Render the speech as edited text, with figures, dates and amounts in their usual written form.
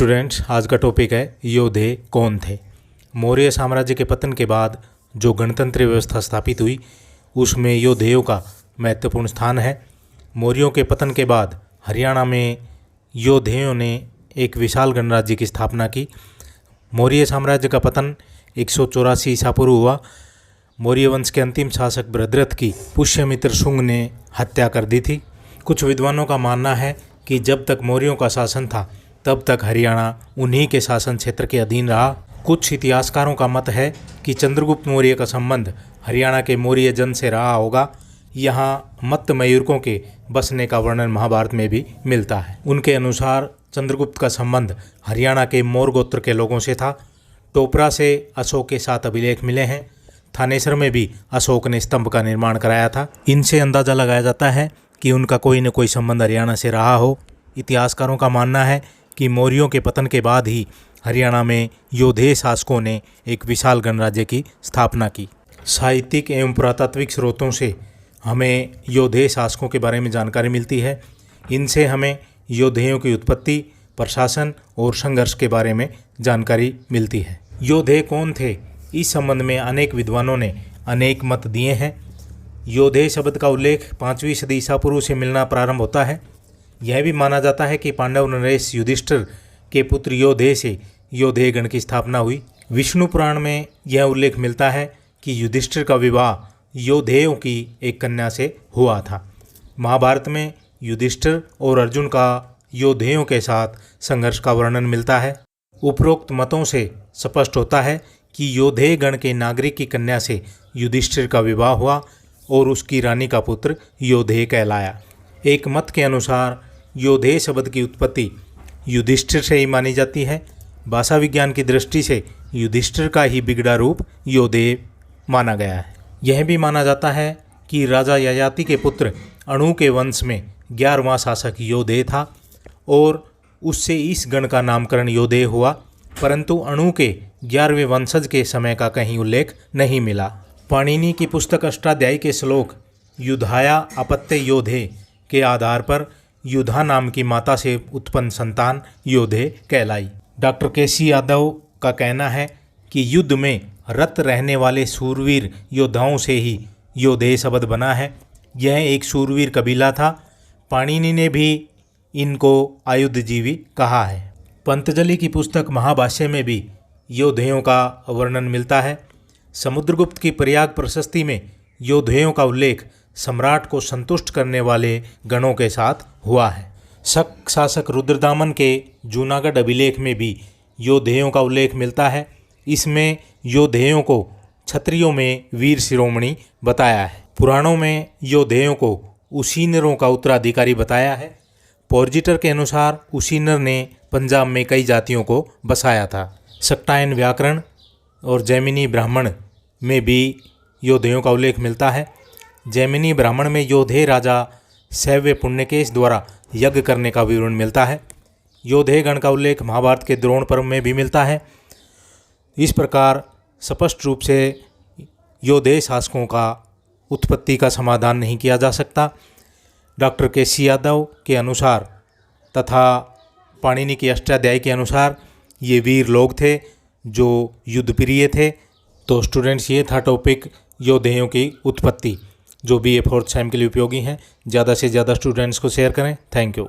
Students, आज का topic है योधे कौन थे। मौर्य साम्राज्य के पतन के बाद जो गणतंत्र व्यवस्था स्थापित हुई उसमें योधेयों का महत्वपूर्ण स्थान है। मौर्यों के पतन के बाद हरियाणा में योधेयों ने एक विशाल गणराज्य की स्थापना की। मौर्य साम्राज्य का पतन 184 ईसा पूर्व हुआ। मौर्य वंश के अंतिम शासक बृहद्रथ की पुष्यमित्र शुंग ने हत्या कर दी थी। कुछ विद्वानों का मानना है कि जब तक मौर्यों का शासन था तब तक हरियाणा उन्हीं के शासन क्षेत्र के अधीन रहा। कुछ इतिहासकारों का मत है कि चंद्रगुप्त मौर्य का संबंध हरियाणा के मौर्य जन से रहा होगा। यहाँ मत्त मयूरकों के बसने का वर्णन महाभारत में भी मिलता है। उनके अनुसार चंद्रगुप्त का संबंध हरियाणा के मौर्य गोत्र के लोगों से था। टोपरा से अशोक के 7 अभिलेख मिले हैं। थानेसर में भी अशोक ने स्तंभ का निर्माण कराया था। इनसे अंदाज़ा लगाया जाता है कि उनका कोई न कोई संबंध हरियाणा से रहा हो। इतिहासकारों का मानना है कि मौर्यों के पतन के बाद ही हरियाणा में योधेय शासकों ने एक विशाल गणराज्य की स्थापना की। साहित्यिक एवं पुरातात्विक स्रोतों से हमें योधेय शासकों के बारे में जानकारी मिलती है। इनसे हमें योधेयों की उत्पत्ति, प्रशासन और संघर्ष के बारे में जानकारी मिलती है। योधेय कौन थे, इस संबंध में अनेक विद्वानों ने अनेक मत दिए हैं। योधेय शब्द का उल्लेख 5वीं सदी ईसा पूर्व से मिलना प्रारंभ होता है। यह भी माना जाता है कि पांडव नरेश युधिष्ठिर के पुत्र योधेय से योधेय गण की स्थापना हुई। विष्णु पुराण में यह उल्लेख मिलता है कि युधिष्ठिर का विवाह योधेयों की एक कन्या से हुआ था। महाभारत में युधिष्ठिर और अर्जुन का योधेयों के साथ संघर्ष का वर्णन मिलता है। उपरोक्त मतों से स्पष्ट होता है कि योधेय गण के नागरिक की कन्या से युधिष्ठिर का विवाह हुआ और उसकी रानी का पुत्र योधेय कहलाया। एक मत के अनुसार योधेय शब्द की उत्पत्ति युधिष्ठिर से ही मानी जाती है। भाषा विज्ञान की दृष्टि से युधिष्ठिर का ही बिगड़ा रूप योधेय माना गया है। यह भी माना जाता है कि राजा ययाति के पुत्र अणु के वंश में 11वां शासक योधेय था और उससे इस गण का नामकरण योधेय हुआ, परंतु अणु के 11वें वंशज के समय का कहीं उल्लेख नहीं मिला। पाणिनि की पुस्तक अष्टाध्यायी के श्लोक युधाया अपत्य योधे के आधार पर युधा नाम की माता से उत्पन्न संतान योधेय कहलाई। डॉक्टर केसी यादव का कहना है कि युद्ध में रत रहने वाले शूरवीर योद्धाओं से ही योधेय शब्द बना है। यह एक शूरवीर कबीला था। पाणिनि ने भी इनको आयुधजीवी कहा है। पंतजलि की पुस्तक महाभाष्य में भी योधेयों का वर्णन मिलता है। समुद्रगुप्त की प्रयाग प्रशस्ति में योधेयों का उल्लेख सम्राट को संतुष्ट करने वाले गणों के साथ हुआ है। शक शासक रुद्रदामन के जूनागढ़ अभिलेख में भी योधेयों का उल्लेख मिलता है। इसमें योधेयों को क्षत्रियों में वीर शिरोमणि बताया है। पुराणों में योधेयों को उसीनरों का उत्तराधिकारी बताया है। पोर्जिटर के अनुसार उसीनर ने पंजाब में कई जातियों को बसाया था। सक्टायन व्याकरण और जैमिनी ब्राह्मण में भी योधेयों का उल्लेख मिलता है। जैमिनी ब्राह्मण में योधेय राजा शैव्य पुण्यकेश द्वारा यज्ञ करने का विवरण मिलता है। योधेय गण का उल्लेख महाभारत के द्रोण पर्व में भी मिलता है। इस प्रकार स्पष्ट रूप से योधेय शासकों का उत्पत्ति का समाधान नहीं किया जा सकता। डॉक्टर केसी यादव के अनुसार तथा पाणिनि की अष्टाध्यायी के अनुसार ये वीर लोग थे जो युद्धप्रिय थे। तो स्टूडेंट्स, ये था टॉपिक योधेयों की उत्पत्ति, जो BA 4th सेम के लिए उपयोगी हैं। ज़्यादा से ज़्यादा स्टूडेंट्स को शेयर करें। Thank you.